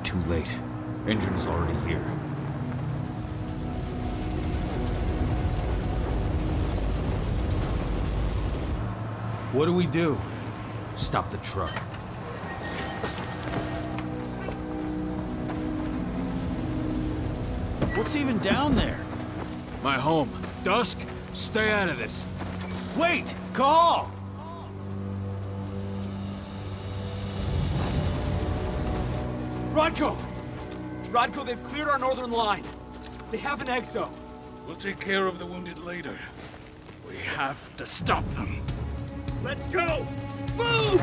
too late. Engine is already here. What do we do? Stop the truck. What's even down there? My home. Dusk, stay out of this. Wait! Call! Rodko! Rodko, they've cleared our northern line. They have an exo. We'll take care of the wounded later. We have to stop them. Let's go! Move!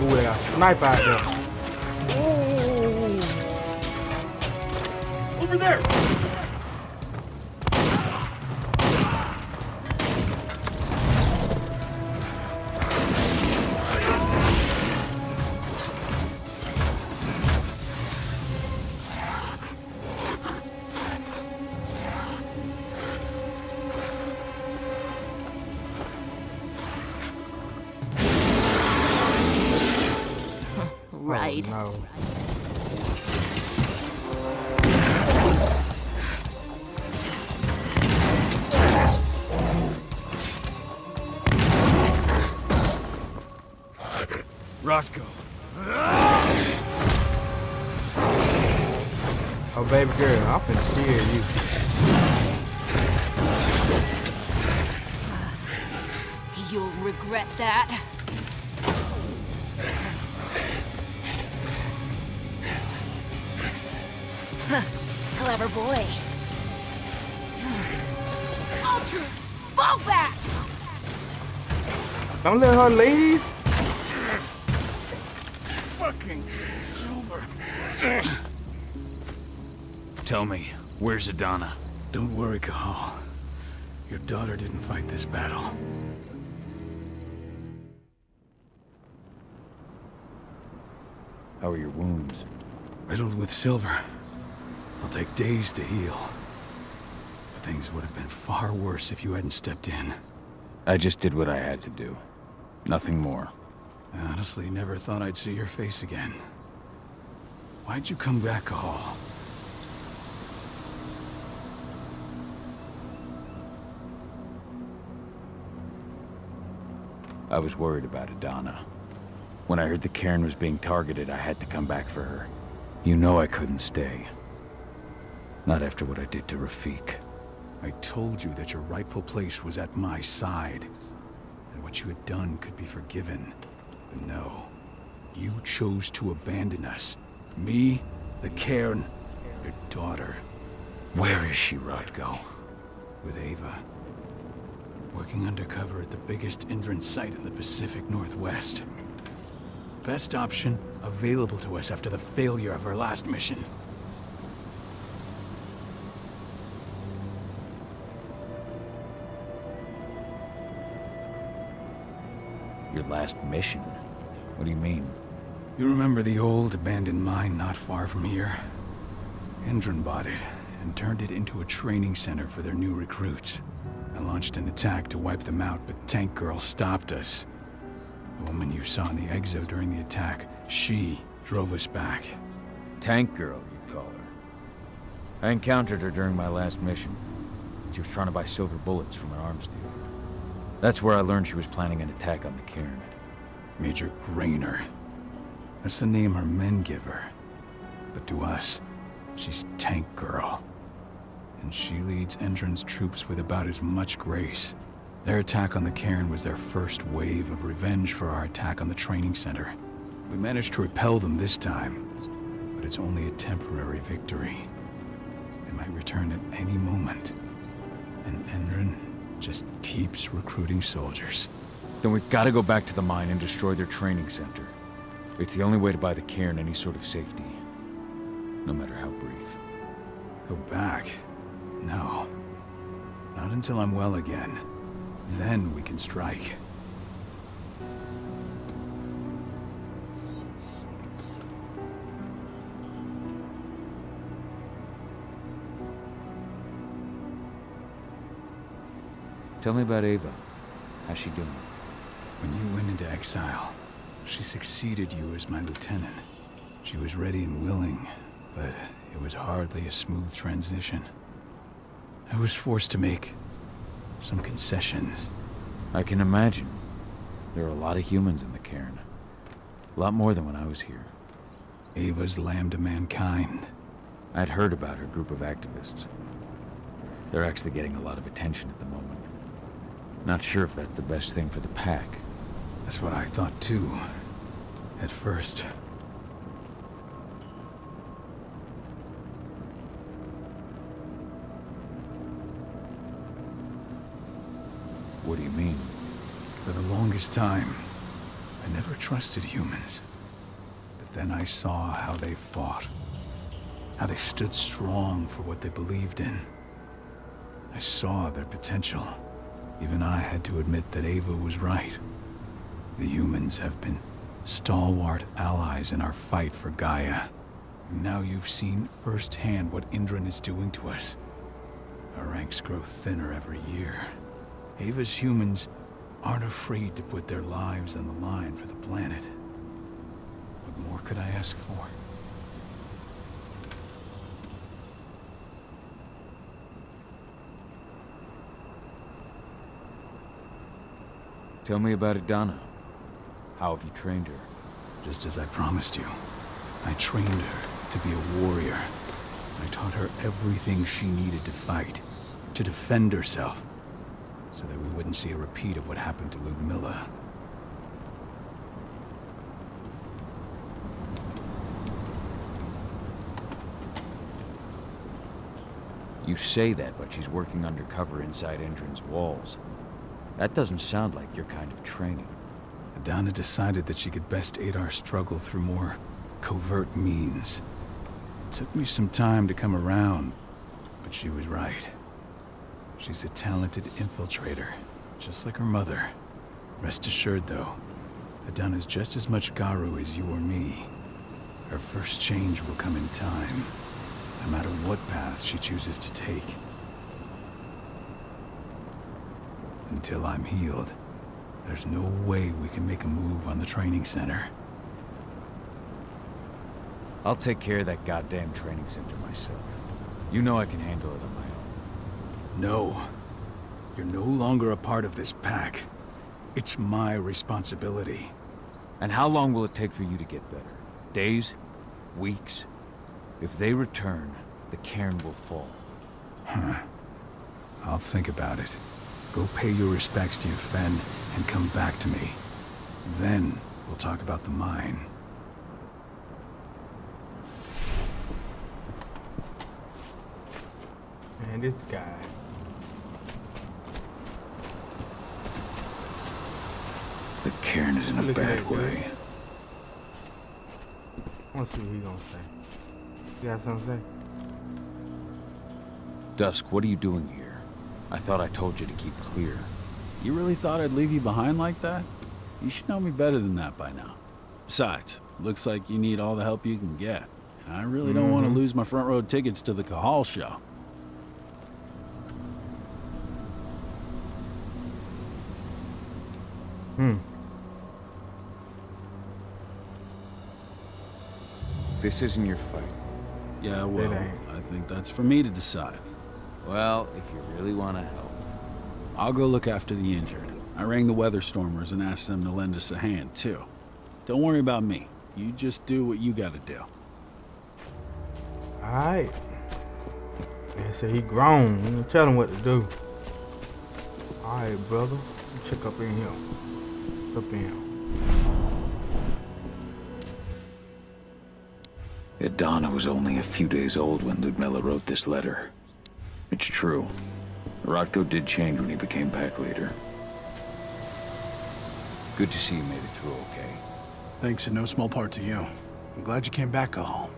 Ooh, they got a sniper out there. Over there! Right. Oh, no. Rodko. Oh, baby girl, I'm finna steer you. You'll regret that. Clever boy. All troops, fall back! Don't let her leave. Fucking Silver. Tell me, where's Adana? Don't worry, Cahal. Your daughter didn't fight this battle. How are your wounds? Riddled with silver. It'll take days to heal. But things would have been far worse if you hadn't stepped in. I just did what I had to do. Nothing more. I honestly never thought I'd see your face again. Why'd you come back, Cahal? I was worried about Adana. When I heard the cairn was being targeted, I had to come back for her. You know I couldn't stay. Not after what I did to Rafik. I told you that your rightful place was at my side. And what you had done could be forgiven. But no. You chose to abandon us. Me, the cairn, your daughter. Where is she, Rodko? With Ava. Working undercover at the biggest Indran site in the Pacific Northwest. Best option available to us after the failure of our last mission. Your last mission? What do you mean? You remember the old abandoned mine not far from here? Indran bought it and turned it into a training center for their new recruits. I launched an attack to wipe them out, but Tank Girl stopped us. The woman you saw in the exo during the attack, she drove us back. Tank Girl, you call her. I encountered her during my last mission. She was trying to buy silver bullets from an arms dealer. That's where I learned she was planning an attack on the cairn. Major Grainer. That's the name her men give her. But to us, she's Tank Girl. And she leads Endron's troops with about as much grace. Their attack on the cairn was their first wave of revenge for our attack on the training center. We managed to repel them this time, but it's only a temporary victory. They might return at any moment. And Endron just keeps recruiting soldiers. Then we've got to go back to the mine and destroy their training center. It's the only way to buy the cairn any sort of safety. No matter how brief. Go back? No. Not until I'm well again. Then we can strike. Tell me about Ava. How's she doing? When you went into exile, she succeeded you as my lieutenant. She was ready and willing, but it was hardly a smooth transition. I was forced to make some concessions. I can imagine. There are a lot of humans in the cairn. A lot more than when I was here. Ava's lamb to mankind. I'd heard about her group of activists. They're actually getting a lot of attention at the moment. Not sure if that's the best thing for the pack. That's what I thought too, at first. What do you mean? For the longest time, I never trusted humans. But then I saw how they fought. How they stood strong for what they believed in. I saw their potential. Even I had to admit that Ava was right. The humans have been stalwart allies in our fight for Gaia. And now you've seen firsthand what Indran is doing to us. Our ranks grow thinner every year. Ava's humans aren't afraid to put their lives on the line for the planet. What more could I ask for? Tell me about Adana. How have you trained her? Just as I promised you, I trained her to be a warrior. I taught her everything she needed to fight, to defend herself, so that we wouldn't see a repeat of what happened to Ludmilla. You say that, but she's working undercover inside Indran's walls. That doesn't sound like your kind of training. Adana decided that she could best aid our struggle through more covert means. It took me some time to come around, but she was right. She's a talented infiltrator, just like her mother. Rest assured, though, Adana's just as much Garu as you or me. Her first change will come in time, no matter what path she chooses to take. Until I'm healed, there's no way we can make a move on the training center. I'll take care of that goddamn training center myself. You know I can handle it on my own. No. You're no longer a part of this pack. It's my responsibility. And how long will it take for you to get better? Days? Weeks? If they return, the cairn will fall. I'll think about it. Go pay your respects to your Fen and come back to me. Then we'll talk about the mine. Man, this guy. The cairn is in a Look at bad that dude. way. I want to see what he gonna say. You got something to say? Dusk, what are you doing here? I thought I told you to keep clear. You really thought I'd leave you behind like that? You should know me better than that by now. Besides, looks like you need all the help you can get. And I really don't want to lose my front row tickets to the Cahal show. This isn't your fight. Yeah, well, ain't. I think that's for me to decide. Well, if you really want to help. I'll go look after the injured. I rang the Weatherstormers and asked them to lend us a hand, too. Don't worry about me. You just do what you gotta do. Alright. Man said he grown. You know, tell him what to do. Alright, brother. Check up in here. Up in here. Adana was only a few days old when Ludmilla wrote this letter. It's true. Rodko did change when he became pack leader. Good to see you made it through okay. Thanks in no small part to you. I'm glad you came back, Cahal.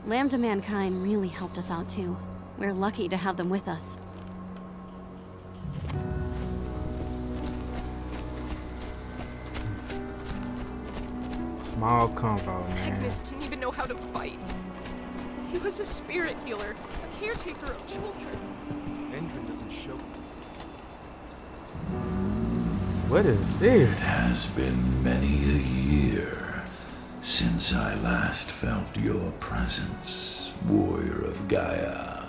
Lamb to Mankind really helped us out too. We're lucky to have them with us. Small convo, man. Agnes didn't even know how to fight. He was a spirit healer, a caretaker of children. Endrin doesn't show. What is this? It has been many a year since I last felt your presence, warrior of Gaia.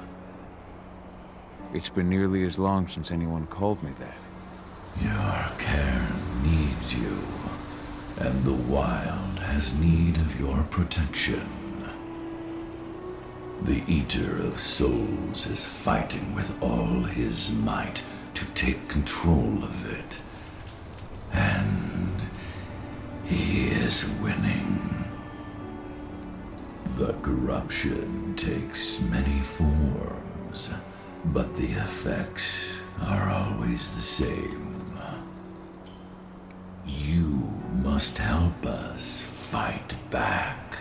It's been nearly as long since anyone called me that. Your cairn needs you, and the wild has need of your protection. The Eater of Souls is fighting with all his might to take control of it. And he is winning. The corruption takes many forms, but the effects are always the same. You must help us fight back.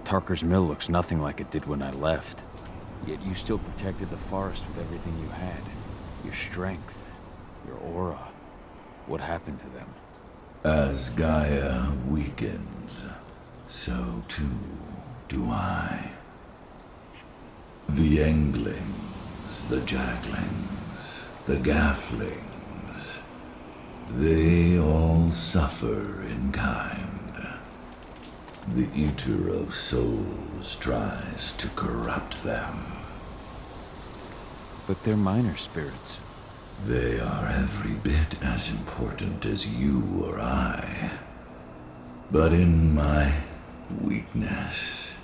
Tarker's mill looks nothing like it did when I left. Yet you still protected the forest with everything you had. Your strength, your aura. What happened to them? As Gaia weakens, so too do I. The Englings, the Jacklings, the Gafflings, they all suffer in kind. The Eater of Souls tries to corrupt them. But they're minor spirits. They are every bit as important as you or I. But in my weakness,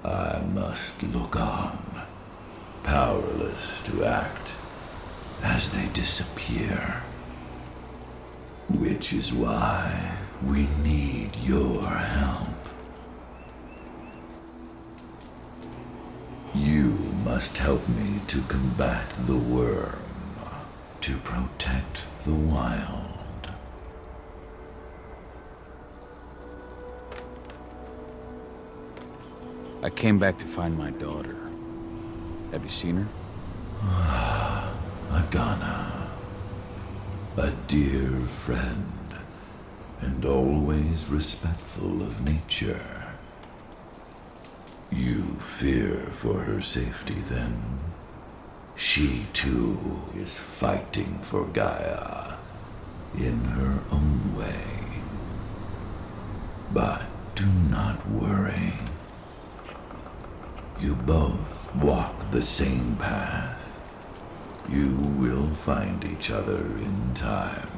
I must look on, powerless to act, as they disappear. Which is why we need your help. You must help me to combat the worm, to protect the wild. I came back to find my daughter. Have you seen her? Adana, a dear friend, and always respectful of nature. You fear for her safety, then? She, too, is fighting for Gaia, in her own way. But do not worry. You both walk the same path. You will find each other in time.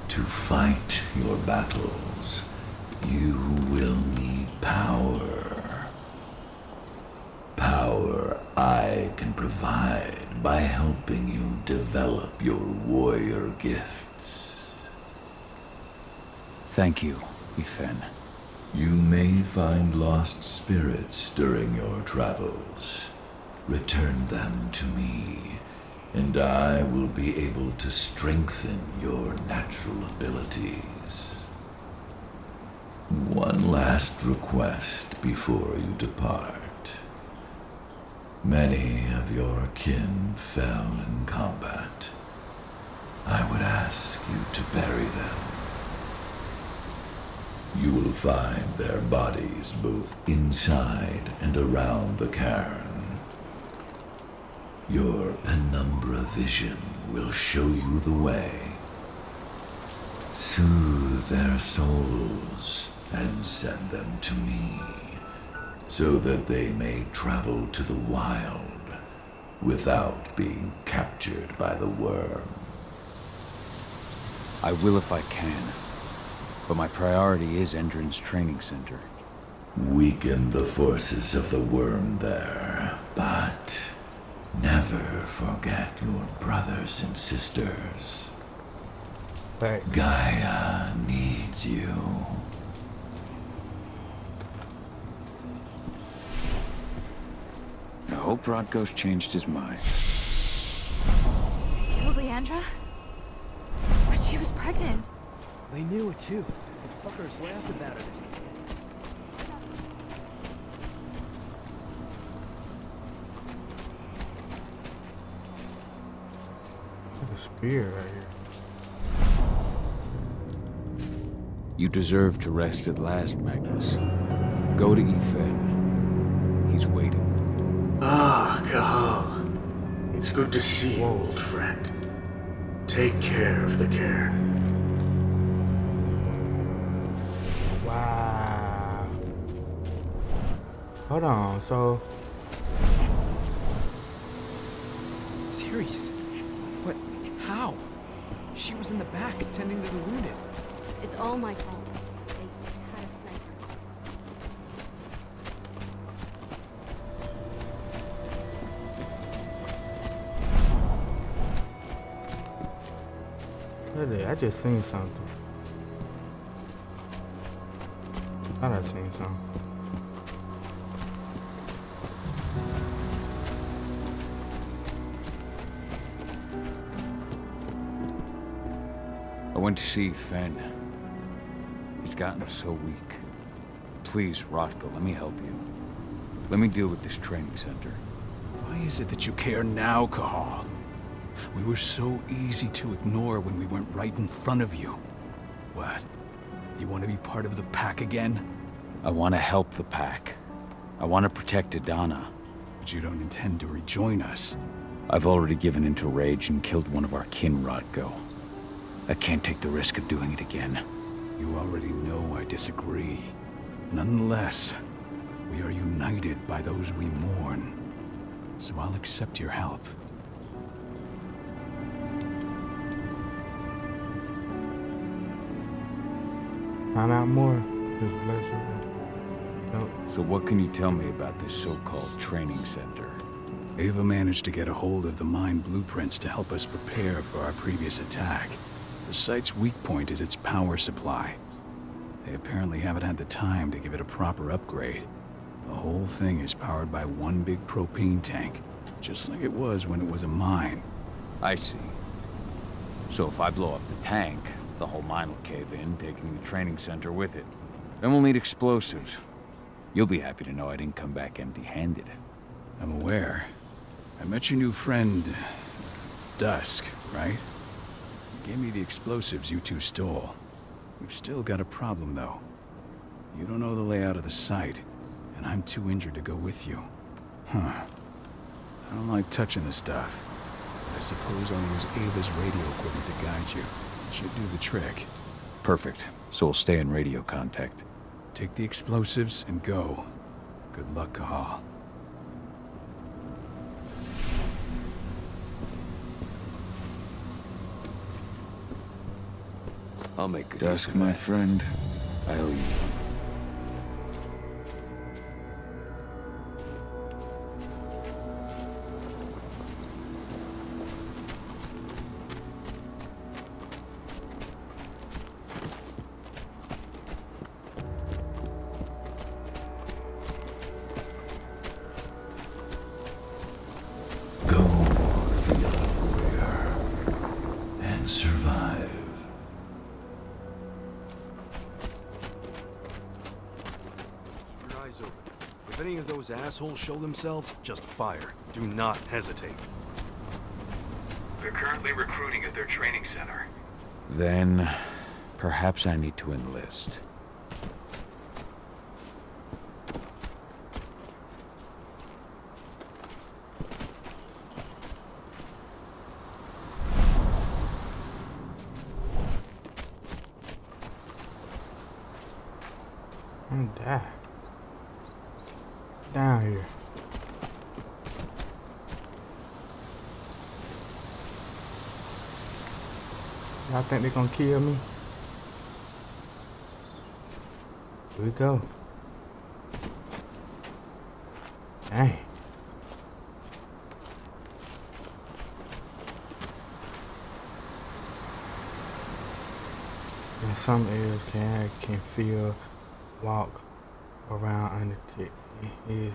To fight your battles, you will need power. Power I can provide by helping you develop your warrior gifts. Thank you, Ethan. You may find lost spirits during your travels. Return them to me, and I will be able to strengthen your natural abilities. One last request before you depart. Many of your kin fell in combat. I would ask you to bury them. You will find their bodies both inside and around the cairn. Your penumbra vision will show you the way. Soothe their souls and send them to me, so that they may travel to the wild without being captured by the worm. I will if I can, but my priority is Endron's training center. Weaken the forces of the worm there, but never forget your brothers and sisters. Hey. Gaia needs you. I hope Rodko's changed his mind. Killed Leandra? But she was pregnant. They knew it too. The fuckers laughed about it. There's a spear right here. You deserve to rest at last, Magnus. Go to Ethan. He's waiting. Ah, Cahal. It's good to see you, old friend. Take care of the care. Wow. Hold on, so... Ceres? What? How? She was in the back, tending to the wounded. It's all my fault. They had a sniper. Really, I just seen something. Thought I seen something. I went to see Fen. He's gotten so weak. Please, Rotko, let me help you. Let me deal with this training center. Why is it that you care now, Cahal? We were so easy to ignore when we weren't right in front of you. What? You want to be part of the pack again? I want to help the pack. I want to protect Adana. But you don't intend to rejoin us. I've already given into rage and killed one of our kin, Rotko. I can't take the risk of doing it again. You already know I disagree. Nonetheless, we are united by those we mourn. So I'll accept your help. Find out more. Just bless you. Nope. So what can you tell me about this so-called training center? Ava managed to get a hold of the mine blueprints to help us prepare for our previous attack. The site's weak point is its power supply. They apparently haven't had the time to give it a proper upgrade. The whole thing is powered by one big propane tank, just like it was when it was a mine. I see. So if I blow up the tank, the whole mine will cave in, taking the training center with it. Then we'll need explosives. You'll be happy to know I didn't come back empty-handed. I'm aware. I met your new friend, Dusk, right? He gave me the explosives you two stole. We've still got a problem, though. You don't know the layout of the site, and I'm too injured to go with you. Huh. I don't like touching the stuff. But I suppose I'll use Ava's radio equipment to guide you. It should do the trick. Perfect. So we'll stay in radio contact. Take the explosives and go. Good luck, Cahal. I'll make good Dusk, my friend. I owe you. Go, Field Warrior, and survive. Keep your eyes open. If any of those assholes show themselves, just fire. Do not hesitate. They're currently recruiting at their training center. Then, perhaps I need to enlist. I'm die. Down here. Y'all think they're gonna kill me? Here we go. Dang. In some areas can feel walk around under his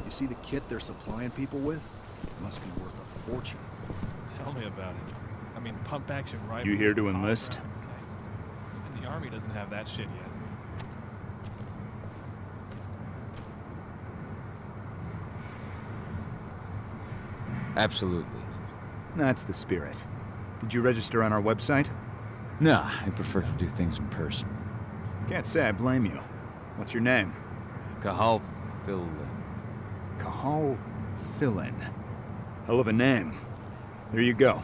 You see the kit they're supplying people with? It must be worth a fortune. Tell me about it. I mean, pump-action rifle. You here to enlist? And the Army doesn't have that shit yet. Absolutely. That's the spirit. Did you register on our website? Nah, I prefer to do things in person. Can't say I blame you. What's your name? Cahal Philin. Cahal Philin. Hell of a name. There you go.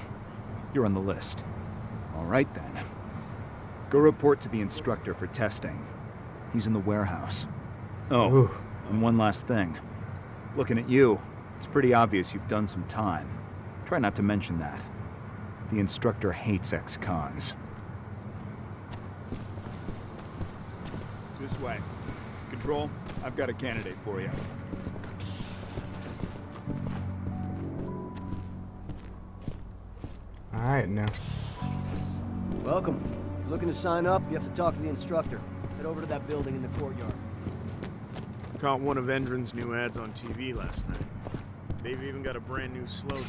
You're on the list. All right then. Go report to the instructor for testing. He's in the warehouse. Oh, Ooh. and one last thing. Looking at you, it's pretty obvious you've done some time. Try not to mention that. The instructor hates ex-cons. This way. Control, I've got a candidate for you. Alright now. Welcome. Looking to sign up, you have to talk to the instructor. Head over to that building in the courtyard. Caught one of Endron's new ads on TV last night. They've even got a brand new slogan.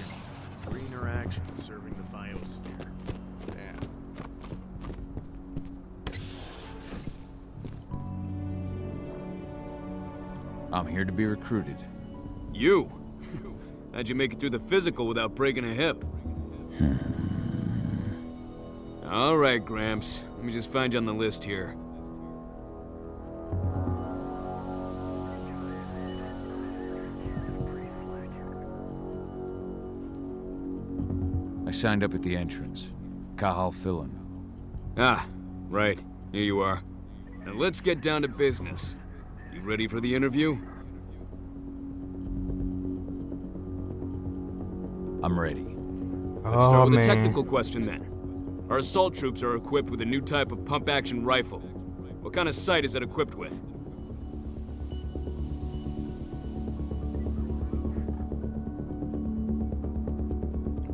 Greener action serving the biosphere. Damn. I'm here to be recruited. You? How'd you make it through the physical without breaking a hip? All right, Gramps. Let me just find you on the list here. I signed up at the entrance. Cahal Philin. Ah, right. Here you are. Now let's get down to business. You ready for the interview? I'm ready. Let's start with man. a technical question then. Our assault troops are equipped with a new type of pump-action rifle. What kind of sight is it equipped with?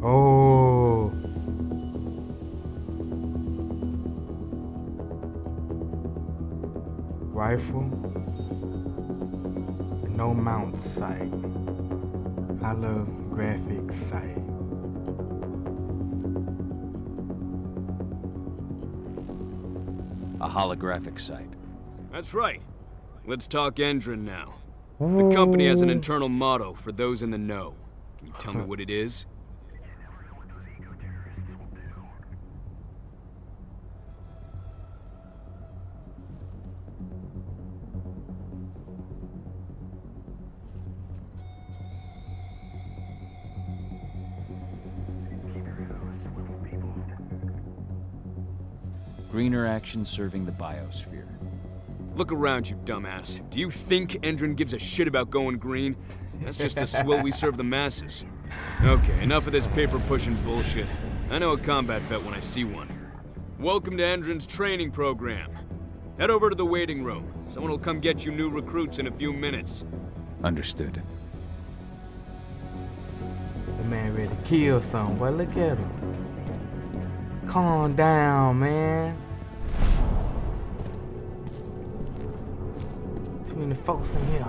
Oh. Rifle. No mount sight. Holographic sight. A holographic sight. That's right. Let's talk Endron now. The company has an internal motto for those in the know. Can you tell me what it is? Greener action serving the biosphere. Look around you, dumbass. Do you think Endron gives a shit about going green? That's just the swill we serve the masses. Okay, enough of this paper-pushing bullshit. I know a combat vet when I see one. Welcome to Endron's training program. Head over to the waiting room. Someone will come get you new recruits in a few minutes. Understood. The man ready to kill something. Boy, look at him. Calm down, man. Too many folks in here.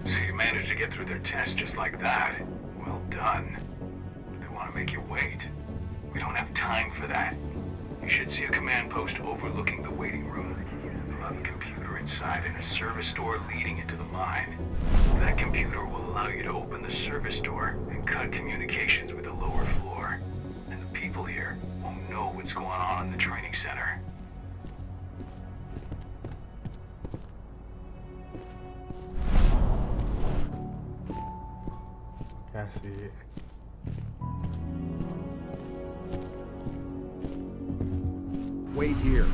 So you managed to get through their test just like that. Well done. They want to make you wait. We don't have time for that. You should see a command post overlooking the waiting room. They'll have a computer inside and a service door leading into the mine. That computer will allow you to open the service door and cut communications with the lower floor. And the people here won't know what's going on in the training center. I see it. Wait here.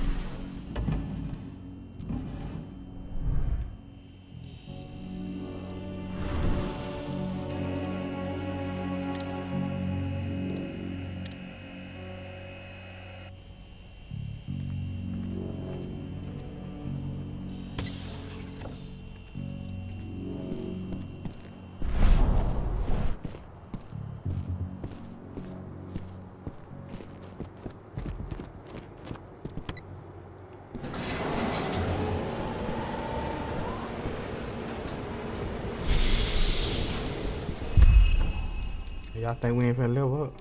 Y'all think we ain't finna level up?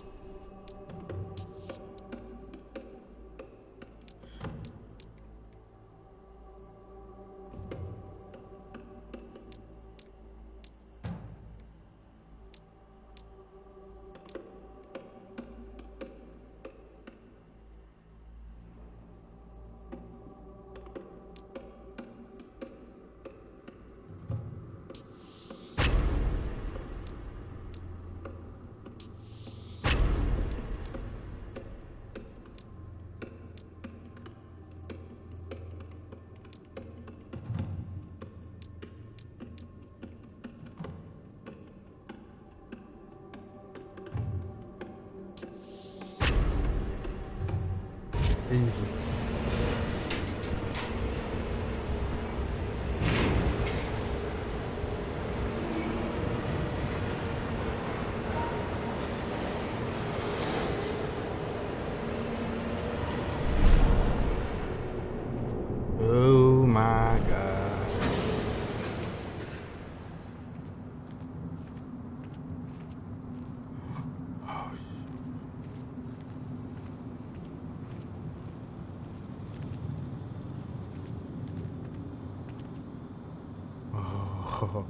Easy. Oh my God. Oh.